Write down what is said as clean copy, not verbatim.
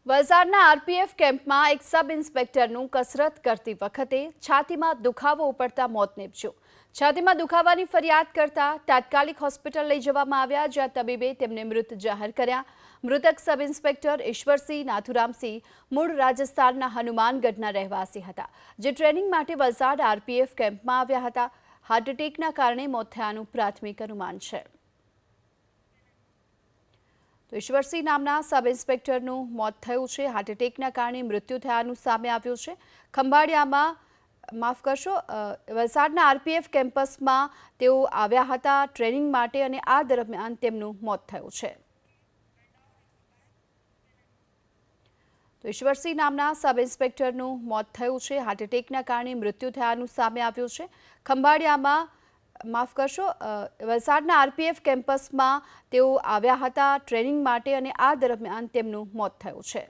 વલસાડના આરપીએફ કેમ્પમાં એક સબ ઇન્સ્પેક્ટરનું કસરત કરતી વખતે છાતીમાં દુખાવો ઉપડતા મોત નીપજ્યું। છાતીમાં દુખાવાની ફરિયાદ કરતા તાત્કાલિક હોસ્પિટલ લઈ જવામાં આવ્યા, જ્યાં તબીબે તેમને મૃત જાહેર કર્યા। મૃતક સબ ઇન્સ્પેક્ટર ઈશ્વરસિંહ નાથુરામસિંહ મૂળ રાજસ્થાનના હનુમાનગઢના રહેવાસી હતા, જે ટ્રેનિંગ માટે વલસાડ આરપીએફ કેમ્પમાં આવ્યા હતા। હાર્ટ એટેકના કારણે મોત થયાનું પ્રાથમિક અનુમાન છે। તો ઈશ્વરસિંહ નામના સબ ઇન્સ્પેક્ટરનું મોત થયું છે। હાર્ટ એટેકના કારણે મૃત્યુ થયાનું સામે આવ્યું છે। ખંભાળિયામાં વલસાડના આરપીએફ કેમ્પસમાં તેઓ આવ્યા હતા ટ્રેનિંગ માટે, અને આ દરમિયાન તેમનું મોત થયું છે। તો ઈશ્વરસિંહ નામના સબ ઇન્સ્પેક્ટરનું મોત થયું છે। હાર્ટ એટેકના કારણે મૃત્યુ થયાનું સામે આવ્યું છે। ખંભાળિયામાં વલસાડના આરપીએફ કેમ્પસમાં તેઓ આવ્યા હતા ટ્રેનિંગ માટે, અને આ દરમિયાન તેમનું મોત થયું છે।